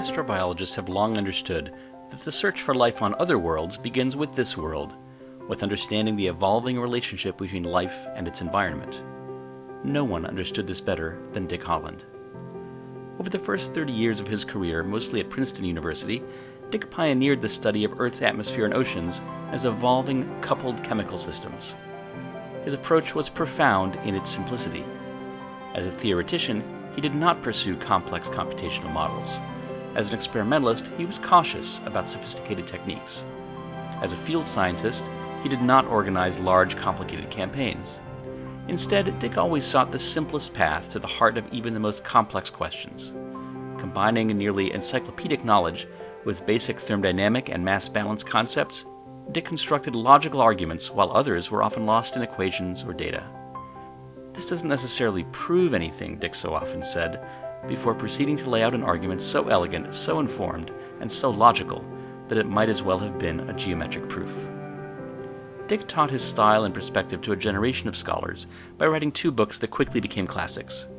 Astrobiologists have long understood that the search for life on other worlds begins with this world, with understanding the evolving relationship between life and its environment. No one understood this better than Dick Holland. Over the first 30 years of his career, mostly at Princeton University, Dick pioneered the study of Earth's atmosphere and oceans as evolving, coupled chemical systems. His approach was profound in its simplicity. As a theoretician, he did not pursue complex computational models. As an experimentalist, he was cautious about sophisticated techniques. As a field scientist, he did not organize large, complicated campaigns. Instead, Dick always sought the simplest path to the heart of even the most complex questions. Combining nearly encyclopedic knowledge with basic thermodynamic and mass balance concepts, Dick constructed logical arguments while others were often lost in equations or data. This doesn't necessarily prove anything, Dick so often said, before proceeding to lay out an argument so elegant, so informed, and so logical that it might as well have been a geometric proof. Dick taught his style and perspective to a generation of scholars by writing 2 books that quickly became classics.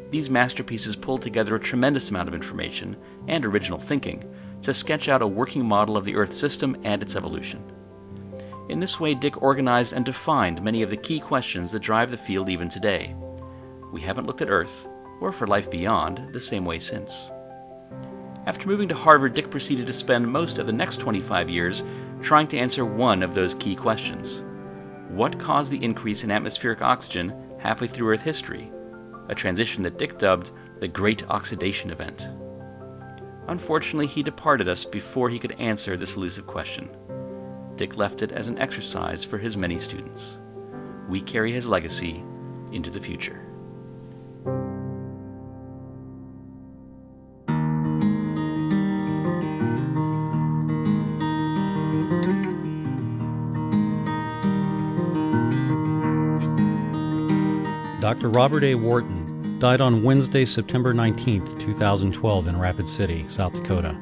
These masterpieces pulled together a tremendous amount of information and original thinking to sketch out a working model of the Earth system and its evolution. In this way, Dick organized and defined many of the key questions that drive the field even today. We haven't looked at Earth, or for life beyond, the same way since. After moving to Harvard, Dick proceeded to spend most of the next 25 years trying to answer one of those key questions. What caused the increase in atmospheric oxygen halfway through Earth history? A transition that Dick dubbed the Great Oxidation Event. Unfortunately, he departed us before he could answer this elusive question. Dick left it as an exercise for his many students. We carry his legacy into the future. Dr. Robert A. Wharton died on Wednesday, September 19, 2012 in Rapid City, South Dakota.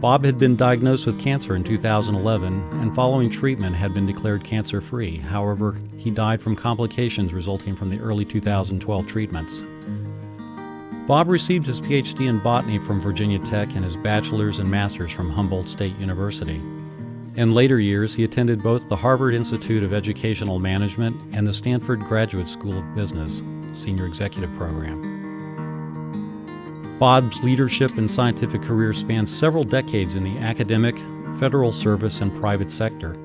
Bob had been diagnosed with cancer in 2011 and following treatment had been declared cancer-free. However, he died from complications resulting from the early 2012 treatments. Bob received his PhD in botany from Virginia Tech and his bachelor's and master's from Humboldt State University. In later years, he attended both the Harvard Institute of Educational Management and the Stanford Graduate School of Business Senior Executive Program. Bob's leadership and scientific career spanned several decades in the academic, federal service, and private sector.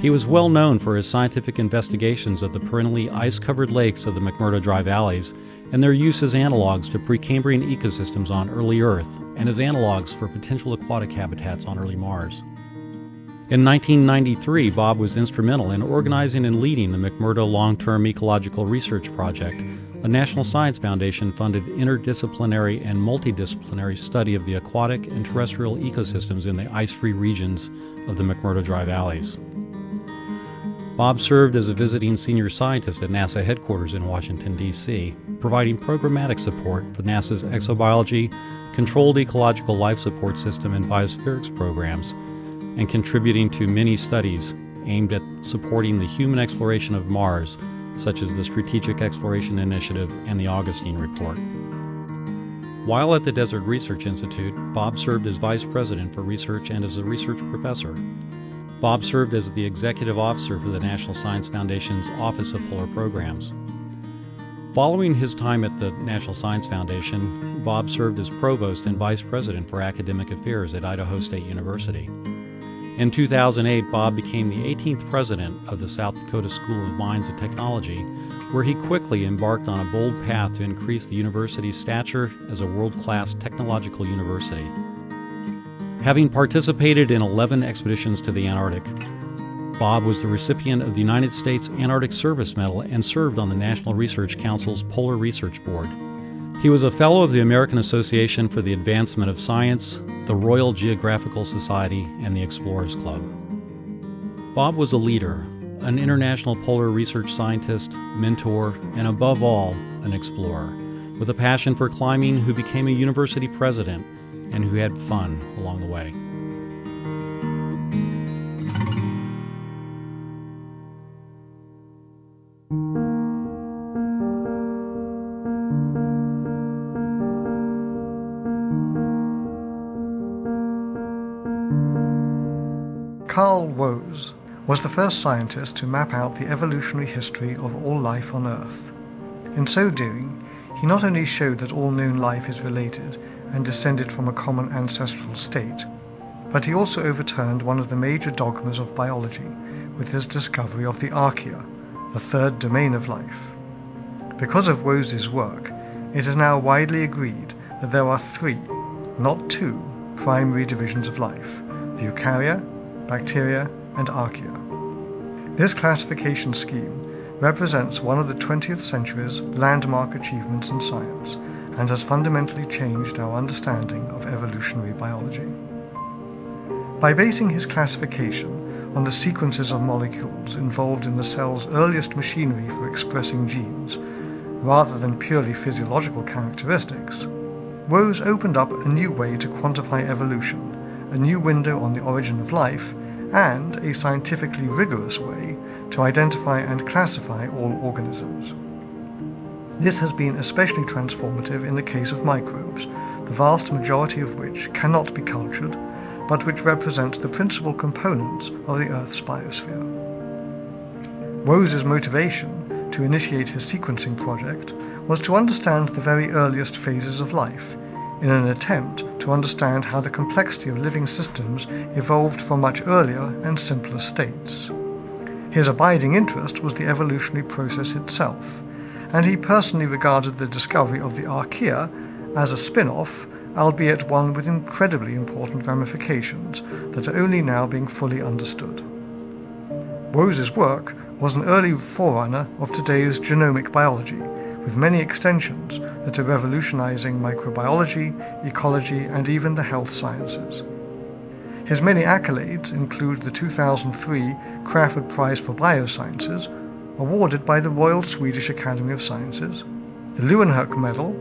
He was well known for his scientific investigations of the perennially ice-covered lakes of the McMurdo Dry Valleys and their use as analogs to Precambrian ecosystems on early Earth and as analogs for potential aquatic habitats on early Mars. In 1993, Bob was instrumental in organizing and leading the McMurdo Long-Term Ecological Research Project, a National Science Foundation-funded interdisciplinary and multidisciplinary study of the aquatic and terrestrial ecosystems in the ice-free regions of the McMurdo Dry Valleys. Bob served as a visiting senior scientist at NASA headquarters in Washington, D.C., providing programmatic support for NASA's exobiology, controlled ecological life support system, and biospherics programs, and contributing to many studies aimed at supporting the human exploration of Mars, such as the Strategic Exploration Initiative and the Augustine Report. While at the Desert Research Institute, Bob served as Vice President for Research and as a research professor. Bob served as the Executive Officer for the National Science Foundation's Office of Polar Programs. Following his time at the National Science Foundation, Bob served as Provost and Vice President for Academic Affairs at Idaho State University. In 2008, Bob became the 18th president of the South Dakota School of Mines and Technology, where he quickly embarked on a bold path to increase the university's stature as a world-class technological university. Having participated in 11 expeditions to the Antarctic, Bob was the recipient of the United States Antarctic Service Medal and served on the National Research Council's Polar Research Board. He was a Fellow of the American Association for the Advancement of Science, the Royal Geographical Society, and the Explorers Club. Bob was a leader, an international polar research scientist, mentor, and above all, an explorer, with a passion for climbing who became a university president and who had fun along the way. Carl Woese was the first scientist to map out the evolutionary history of all life on Earth. In so doing, he not only showed that all known life is related and descended from a common ancestral state, but he also overturned one of the major dogmas of biology with his discovery of the archaea, the third domain of life. Because of Woese's work, it is now widely agreed that there are three, not two, primary divisions of life: the eukarya, bacteria, and archaea. This classification scheme represents one of the 20th century's landmark achievements in science and has fundamentally changed our understanding of evolutionary biology. By basing his classification on the sequences of molecules involved in the cell's earliest machinery for expressing genes, rather than purely physiological characteristics, Woese opened up a new way to quantify evolution, a new window on the origin of life, and a scientifically rigorous way to identify and classify all organisms. This has been especially transformative in the case of microbes, the vast majority of which cannot be cultured, but which represent the principal components of the Earth's biosphere. Woese's motivation to initiate his sequencing project was to understand the very earliest phases of life, in an attempt to understand how the complexity of living systems evolved from much earlier and simpler states. His abiding interest was the evolutionary process itself, and he personally regarded the discovery of the archaea as a spin-off, albeit one with incredibly important ramifications that are only now being fully understood. Woese's work was an early forerunner of today's genomic biology, with many extensions that are revolutionizing microbiology, ecology, and even the health sciences. His many accolades include the 2003 Crafoord Prize for Biosciences, awarded by the Royal Swedish Academy of Sciences, the Leeuwenhoek Medal,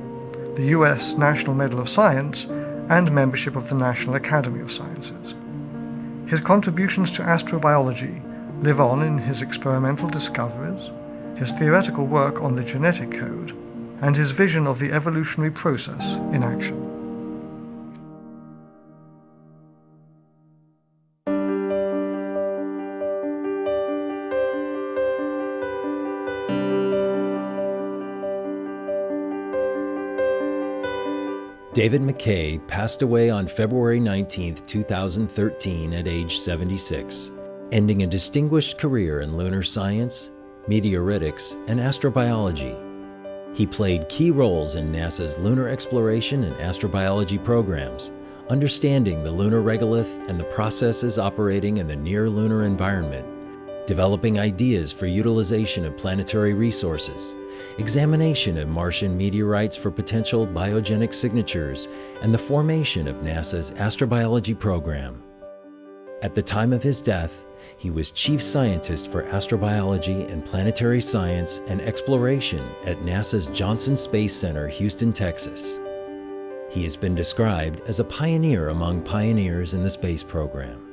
the US National Medal of Science, and membership of the National Academy of Sciences. His contributions to astrobiology live on in his experimental discoveries, his theoretical work on the genetic code, and his vision of the evolutionary process in action. David MacKay passed away on February 19, 2013 at age 76, ending a distinguished career in lunar science, meteoritics, and astrobiology. He played key roles in NASA's lunar exploration and astrobiology programs, understanding the lunar regolith and the processes operating in the near-lunar environment, developing ideas for utilization of planetary resources, examination of Martian meteorites for potential biogenic signatures, and the formation of NASA's astrobiology program. At the time of his death, he was chief scientist for astrobiology and planetary science and exploration at NASA's Johnson Space Center, Houston, Texas. He has been described as a pioneer among pioneers in the space program.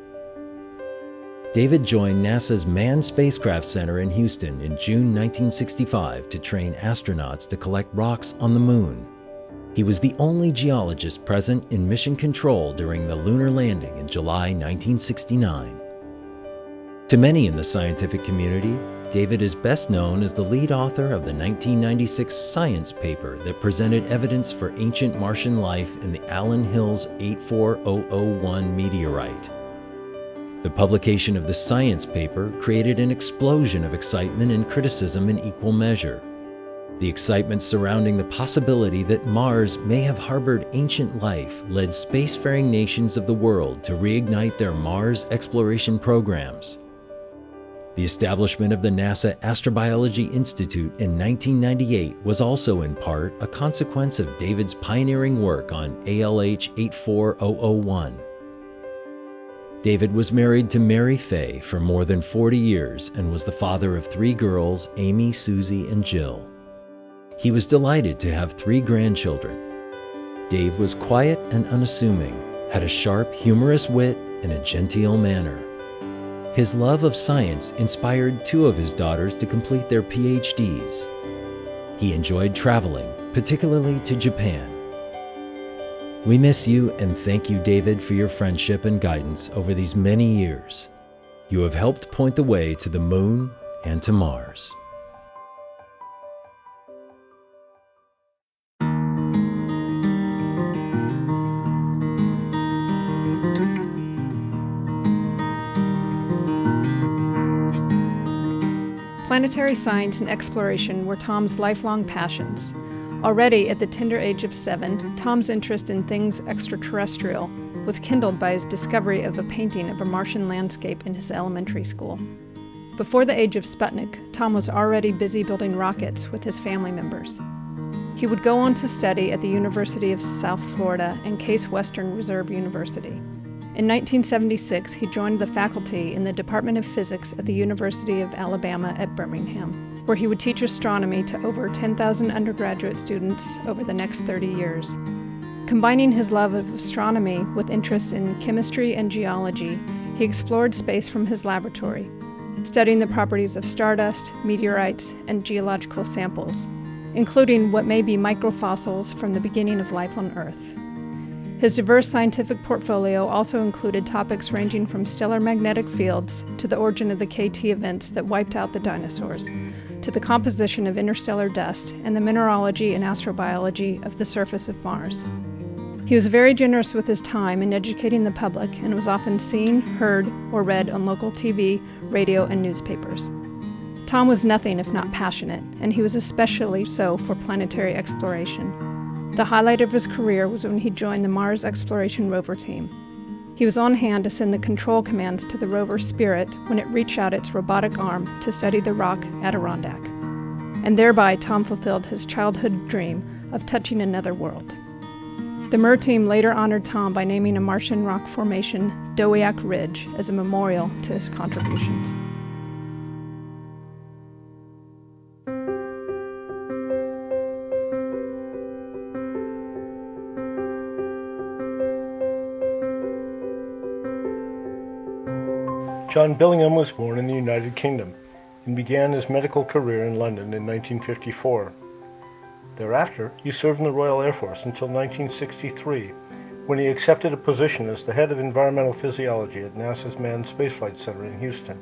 David joined NASA's Manned Spacecraft Center in Houston in June 1965 to train astronauts to collect rocks on the Moon. He was the only geologist present in mission control during the lunar landing in July 1969. To many in the scientific community, David is best known as the lead author of the 1996 science paper that presented evidence for ancient Martian life in the Allen Hills 84001 meteorite. The publication of the science paper created an explosion of excitement and criticism in equal measure. The excitement surrounding the possibility that Mars may have harbored ancient life led spacefaring nations of the world to reignite their Mars exploration programs. The establishment of the NASA Astrobiology Institute in 1998 was also in part a consequence of David's pioneering work on ALH 84001. David was married to Mary Fay for more than 40 years and was the father of 3 girls, Amy, Susie, and Jill. He was delighted to have 3 grandchildren. Dave was quiet and unassuming, had a sharp, humorous wit, and a genteel manner. His love of science inspired 2 of his daughters to complete their PhDs. He enjoyed traveling, particularly to Japan. We miss you and thank you, David, for your friendship and guidance over these many years. You have helped point the way to the Moon and to Mars. Planetary science and exploration were Tom's lifelong passions. Already at the tender age of 7, Tom's interest in things extraterrestrial was kindled by his discovery of a painting of a Martian landscape in his elementary school. Before the age of Sputnik, Tom was already busy building rockets with his family members. He would go on to study at the University of South Florida and Case Western Reserve University. In 1976, he joined the faculty in the Department of Physics at the University of Alabama at Birmingham, where he would teach astronomy to over 10,000 undergraduate students over the next 30 years. Combining his love of astronomy with interest in chemistry and geology, he explored space from his laboratory, studying the properties of stardust, meteorites, and geological samples, including what may be microfossils from the beginning of life on Earth. His diverse scientific portfolio also included topics ranging from stellar magnetic fields to the origin of the KT events that wiped out the dinosaurs, to the composition of interstellar dust and the mineralogy and astrobiology of the surface of Mars. He was very generous with his time in educating the public and was often seen, heard, or read on local TV, radio, and newspapers. Tom was nothing if not passionate, and he was especially so for planetary exploration. The highlight of his career was when he joined the Mars Exploration Rover team. He was on hand to send the control commands to the rover Spirit when it reached out its robotic arm to study the rock Adirondack. And thereby, Tom fulfilled his childhood dream of touching another world. The MER team later honored Tom by naming a Martian rock formation, Dowiak Ridge, as a memorial to his contributions. John Billingham was born in the United Kingdom and began his medical career in London in 1954. Thereafter, he served in the Royal Air Force until 1963, when he accepted a position as the head of environmental physiology at NASA's Manned Spaceflight Center in Houston,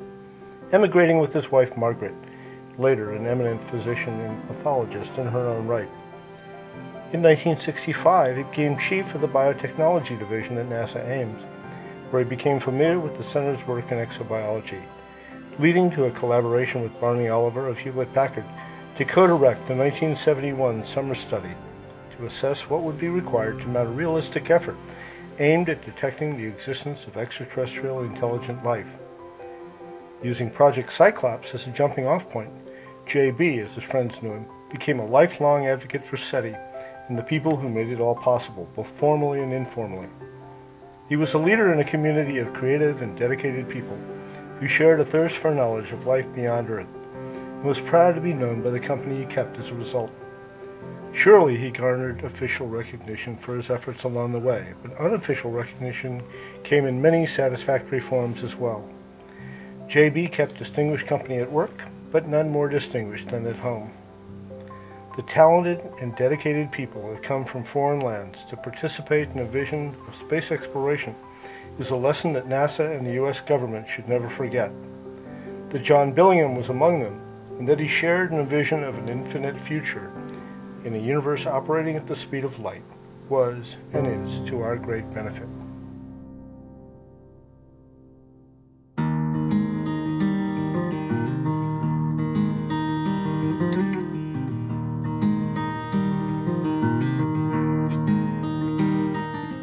emigrating with his wife Margaret, later an eminent physician and pathologist in her own right. In 1965, he became chief of the biotechnology division at NASA Ames, where he became familiar with the center's work in exobiology, leading to a collaboration with Barney Oliver of Hewlett-Packard to co-direct the 1971 summer study to assess what would be required to mount a realistic effort aimed at detecting the existence of extraterrestrial intelligent life. Using Project Cyclops as a jumping-off point, JB, as his friends knew him, became a lifelong advocate for SETI and the people who made it all possible, both formally and informally. He was a leader in a community of creative and dedicated people who shared a thirst for knowledge of life beyond Earth, and was proud to be known by the company he kept as a result. Surely he garnered official recognition for his efforts along the way, but unofficial recognition came in many satisfactory forms as well. JB kept distinguished company at work, but none more distinguished than at home. The talented and dedicated people that come from foreign lands to participate in a vision of space exploration is a lesson that NASA and the U.S. government should never forget. That John Billingham was among them, and that he shared in a vision of an infinite future in a universe operating at the speed of light, was and is to our great benefit.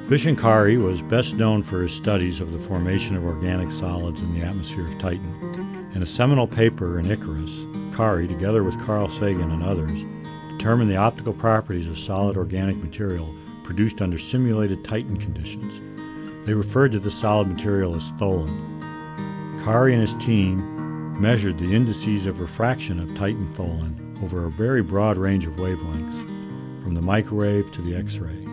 Vishen Kari was best known for his studies of the formation of organic solids in the atmosphere of Titan. In a seminal paper in Icarus, Kari, together with Carl Sagan and others, determined the optical properties of solid organic material produced under simulated Titan conditions. They referred to the solid material as tholin. Kari and his team measured the indices of refraction of Titan tholin over a very broad range of wavelengths, from the microwave to the X-ray.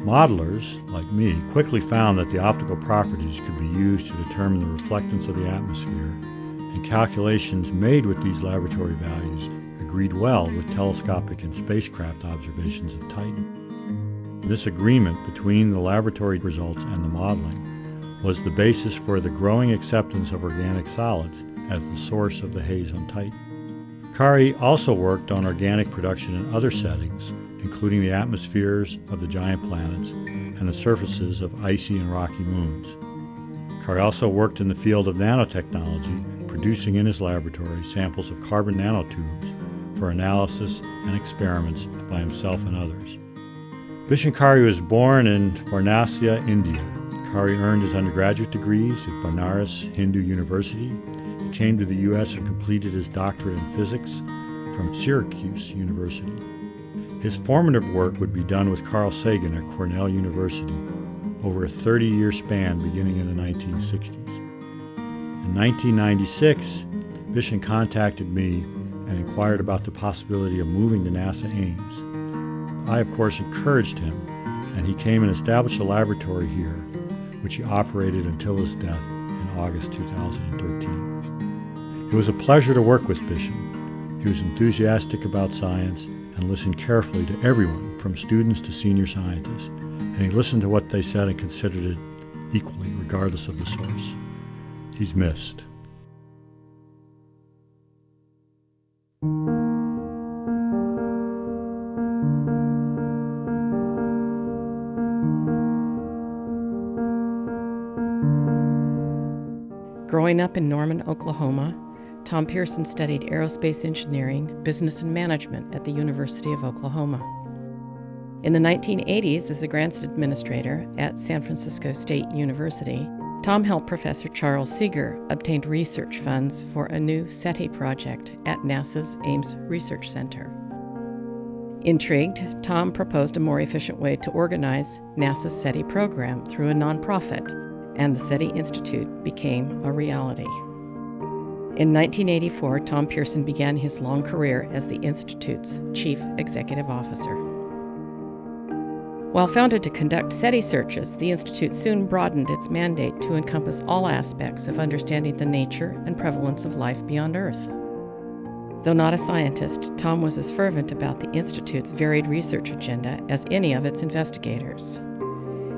Modelers, like me, quickly found that the optical properties could be used to determine the reflectance of the atmosphere, and calculations made with these laboratory values agreed well with telescopic and spacecraft observations of Titan. This agreement between the laboratory results and the modeling was the basis for the growing acceptance of organic solids as the source of the haze on Titan. Kari also worked on organic production in other settings, including the atmospheres of the giant planets and the surfaces of icy and rocky moons. Kari also worked in the field of nanotechnology, producing in his laboratory samples of carbon nanotubes for analysis and experiments by himself and others. Bishan Kari was born in Varanasi, India. Kari earned his undergraduate degrees at Banaras Hindu University. He came to the U.S. and completed his doctorate in physics from Syracuse University. His formative work would be done with Carl Sagan at Cornell University over a 30-year span beginning in the 1960s. In 1996, Bishan contacted me and inquired about the possibility of moving to NASA Ames. I, of course, encouraged him, and he came and established a laboratory here, which he operated until his death in August 2013. It was a pleasure to work with Bishan. He was enthusiastic about science and listened carefully to everyone, from students to senior scientists, and he listened to what they said and considered it equally, regardless of the source. He's missed. Growing up in Norman, Oklahoma, Tom Pearson studied aerospace engineering, business, and management at the University of Oklahoma. In the 1980s, as a grants administrator at San Francisco State University, Tom helped Professor Charles Seeger obtain research funds for a new SETI project at NASA's Ames Research Center. Intrigued, Tom proposed a more efficient way to organize NASA's SETI program through a nonprofit, and the SETI Institute became a reality. In 1984, Tom Pearson began his long career as the Institute's chief executive officer. While founded to conduct SETI searches, the Institute soon broadened its mandate to encompass all aspects of understanding the nature and prevalence of life beyond Earth. Though not a scientist, Tom was as fervent about the Institute's varied research agenda as any of its investigators.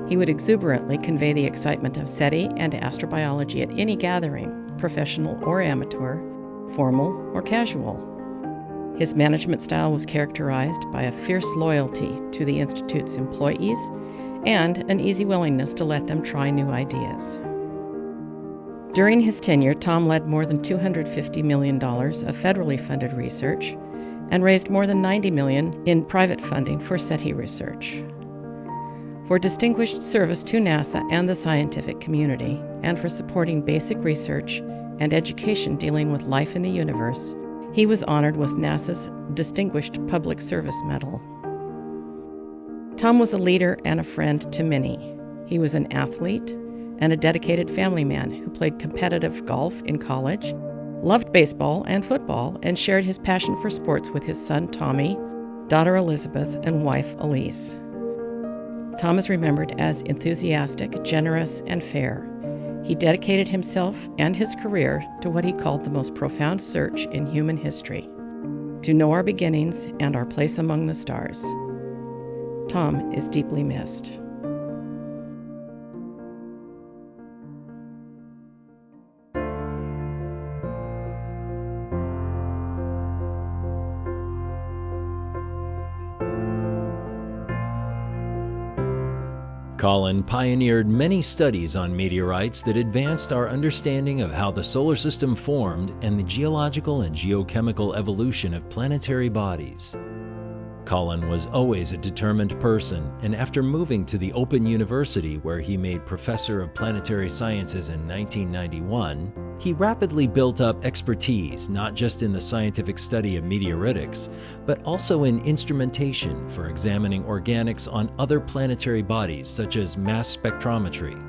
He would exuberantly convey the excitement of SETI and astrobiology at any gathering, professional or amateur, formal or casual. His management style was characterized by a fierce loyalty to the Institute's employees and an easy willingness to let them try new ideas. During his tenure, Tom led more than $250 million of federally funded research and raised more than $90 million in private funding for SETI research. For distinguished service to NASA and the scientific community, and for supporting basic research and education dealing with life in the universe, he was honored with NASA's Distinguished Public Service Medal. Tom was a leader and a friend to many. He was an athlete and a dedicated family man who played competitive golf in college, loved baseball and football, and shared his passion for sports with his son Tommy, daughter Elizabeth, and wife Elise. Tom is remembered as enthusiastic, generous, and fair. He dedicated himself and his career to what he called the most profound search in human history, to know our beginnings and our place among the stars. Tom is deeply missed. Colin pioneered many studies on meteorites that advanced our understanding of how the solar system formed and the geological and geochemical evolution of planetary bodies. Colin was always a determined person, and after moving to the Open University, where he made Professor of Planetary Sciences in 1991, he rapidly built up expertise not just in the scientific study of meteoritics, but also in instrumentation for examining organics on other planetary bodies such as mass spectrometry.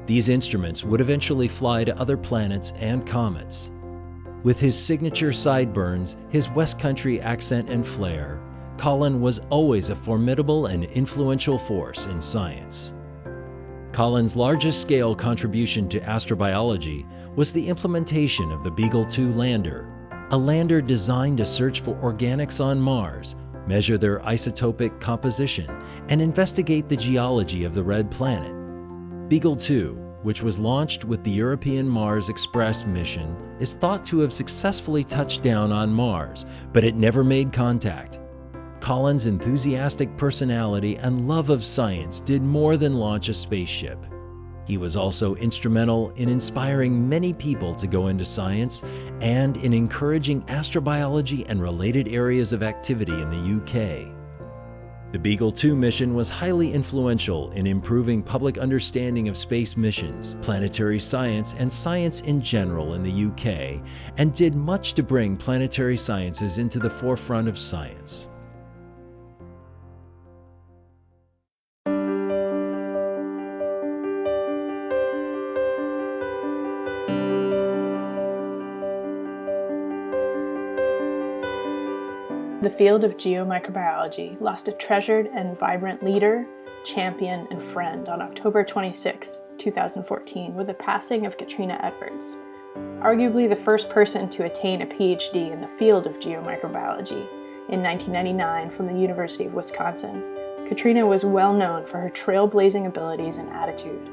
These instruments would eventually fly to other planets and comets. With his signature sideburns, his West Country accent and flair, Colin was always a formidable and influential force in science. Colin's largest-scale contribution to astrobiology was the implementation of the Beagle 2 lander, a lander designed to search for organics on Mars, measure their isotopic composition, and investigate the geology of the red planet. Beagle 2, which was launched with the European Mars Express mission, is thought to have successfully touched down on Mars, but it never made contact. Collins' enthusiastic personality and love of science did more than launch a spaceship. He was also instrumental in inspiring many people to go into science and in encouraging astrobiology and related areas of activity in the UK. The Beagle 2 mission was highly influential in improving public understanding of space missions, planetary science, and science in general in the UK, and did much to bring planetary sciences into the forefront of science. The field of geomicrobiology lost a treasured and vibrant leader, champion, and friend on October 26, 2014, with the passing of Katrina Edwards. Arguably the first person to attain a PhD in the field of geomicrobiology in 1999 from the University of Wisconsin, Katrina was well known for her trailblazing abilities and attitude.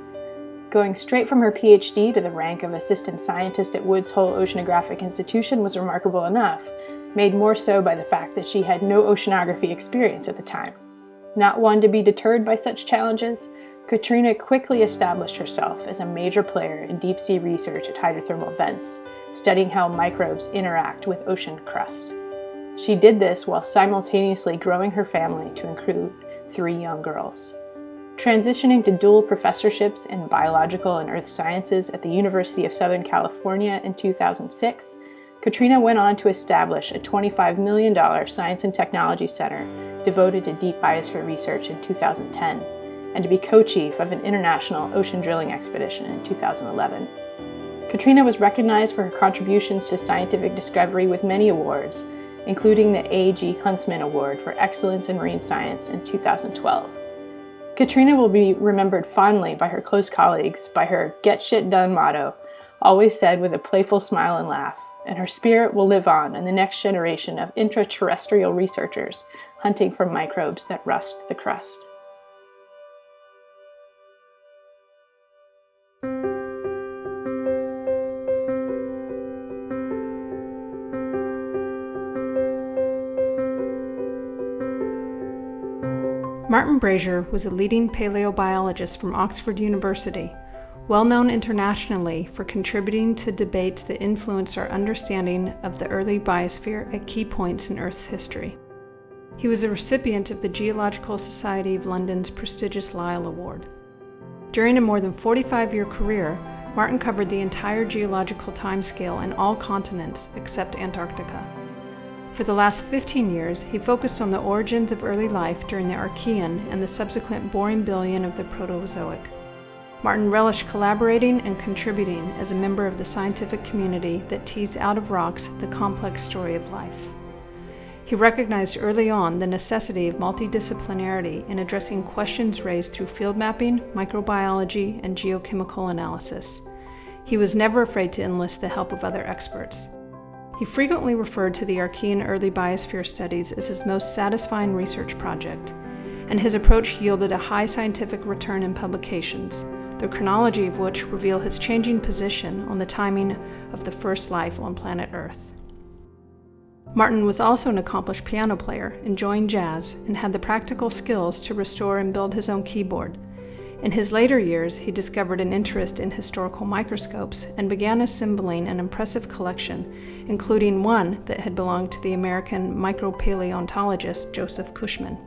Going straight from her PhD to the rank of assistant scientist at Woods Hole Oceanographic Institution was remarkable enough, made more so by the fact that she had no oceanography experience at the time. Not one to be deterred by such challenges, Katrina quickly established herself as a major player in deep-sea research at hydrothermal vents, studying how microbes interact with ocean crust. She did this while simultaneously growing her family to include 3 young girls. Transitioning to dual professorships in biological and earth sciences at the University of Southern California in 2006, Katrina went on to establish a $25 million Science and Technology Center devoted to deep biosphere research in 2010, and to be co-chief of an international ocean drilling expedition in 2011. Katrina was recognized for her contributions to scientific discovery with many awards, including the A.G. Huntsman Award for Excellence in Marine Science in 2012. Katrina will be remembered fondly by her close colleagues by her "Get Shit Done" motto, always said with a playful smile and laugh, and her spirit will live on in the next generation of intraterrestrial researchers hunting for microbes that rust the crust. Martin Brazier was a leading paleobiologist from Oxford University, well known internationally for contributing to debates that influenced our understanding of the early biosphere at key points in Earth's history. He was a recipient of the Geological Society of London's prestigious Lyell Award. During a more than 45-year career, Martin covered the entire geological timescale in all continents except Antarctica. For the last 15 years, he focused on the origins of early life during the Archean and the subsequent Boring Billion of the Proterozoic. Martin relished collaborating and contributing as a member of the scientific community that teased out of rocks the complex story of life. He recognized early on the necessity of multidisciplinarity in addressing questions raised through field mapping, microbiology, and geochemical analysis. He was never afraid to enlist the help of other experts. He frequently referred to the Archean early biosphere studies as his most satisfying research project, and his approach yielded a high scientific return in publications, the chronology of which reveal his changing position on the timing of the first life on planet Earth. Martin was also an accomplished piano player, enjoying jazz, and had the practical skills to restore and build his own keyboard. In his later years, he discovered an interest in historical microscopes and began assembling an impressive collection, including one that had belonged to the American micropaleontologist Joseph Cushman.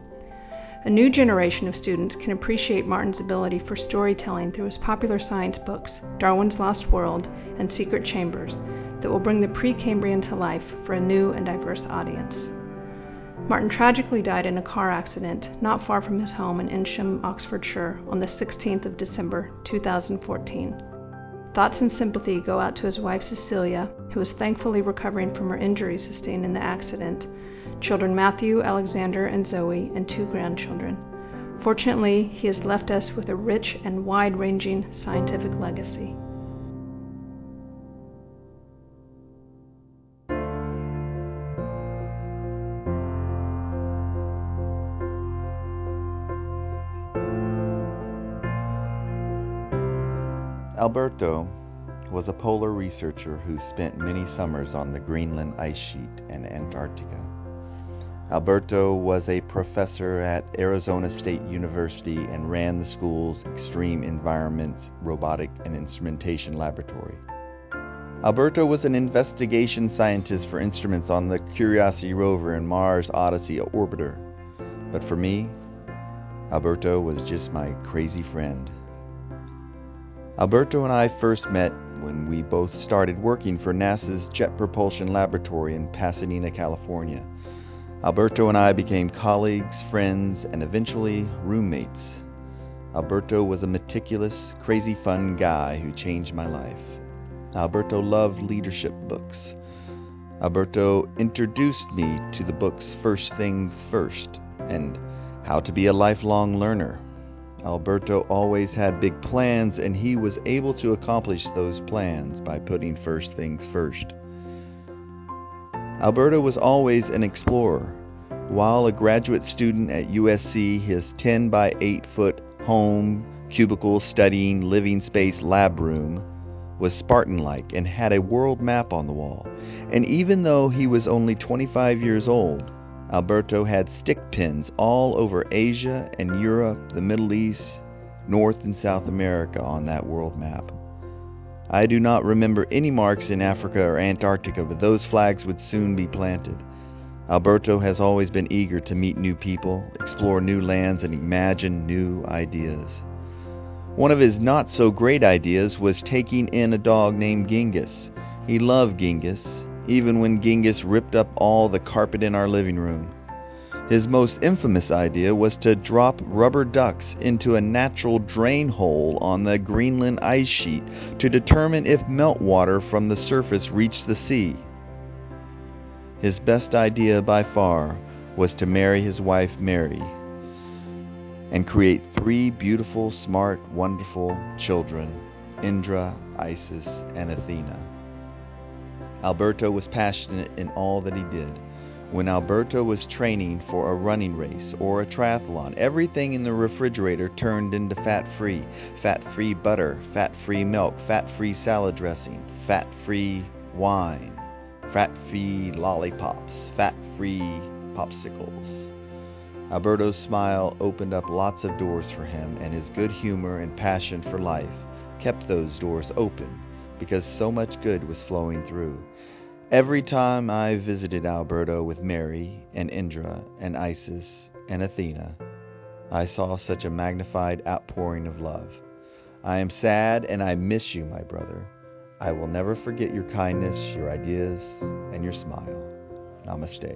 A new generation of students can appreciate Martin's ability for storytelling through his popular science books, Darwin's Lost World and Secret Chambers, that will bring the Precambrian to life for a new and diverse audience. Martin tragically died in a car accident not far from his home in Insham, Oxfordshire, on the 16th of December, 2014. Thoughts and sympathy go out to his wife Cecilia, who is thankfully recovering from her injuries sustained in the accident, children Matthew, Alexander, and Zoe, and 2 grandchildren. Fortunately, he has left us with a rich and wide-ranging scientific legacy. Alberto was a polar researcher who spent many summers on the Greenland ice sheet and Antarctica. Alberto was a professor at Arizona State University and ran the school's Extreme Environments Robotic and Instrumentation Laboratory. Alberto was an investigation scientist for instruments on the Curiosity rover and Mars Odyssey orbiter. But for me, Alberto was just my crazy friend. Alberto and I first met when we both started working for NASA's Jet Propulsion Laboratory in Pasadena, California. Alberto and I became colleagues, friends, and eventually roommates. Alberto was a meticulous, crazy fun guy who changed my life. Alberto loved leadership books. Alberto introduced me to the books First Things First and How to Be a Lifelong Learner. Alberto always had big plans, and he was able to accomplish those plans by putting first things first. Alberto was always an explorer. While a graduate student at USC, his 10 by 8 foot home, cubicle, studying, living space lab room was Spartan-like and had a world map on the wall. And even though he was only 25 years old, Alberto had stick pins all over Asia and Europe, the Middle East, North and South America on that world map. I do not remember any marks in Africa or Antarctica, but those flags would soon be planted. Alberto has always been eager to meet new people, explore new lands, and imagine new ideas. One of his not-so-great ideas was taking in a dog named Genghis. He loved Genghis, even when Genghis ripped up all the carpet in our living room. His most infamous idea was to drop rubber ducks into a natural drain hole on the Greenland ice sheet to determine if meltwater from the surface reached the sea. His best idea by far was to marry his wife Mary and create 3 beautiful, smart, wonderful children, Indra, Isis, and Athena. Alberto was passionate in all that he did. When Alberto was training for a running race or a triathlon, everything in the refrigerator turned into fat-free. Fat-free butter, fat-free milk, fat-free salad dressing, fat-free wine, fat-free lollipops, fat-free popsicles. Alberto's smile opened up lots of doors for him, and his good humor and passion for life kept those doors open because so much good was flowing through. Every time I visited Alberto with Mary and Indra and Isis and Athena, I saw such a magnified outpouring of love. I am sad and I miss you, my brother. I will never forget your kindness, your ideas, and your smile. Namaste.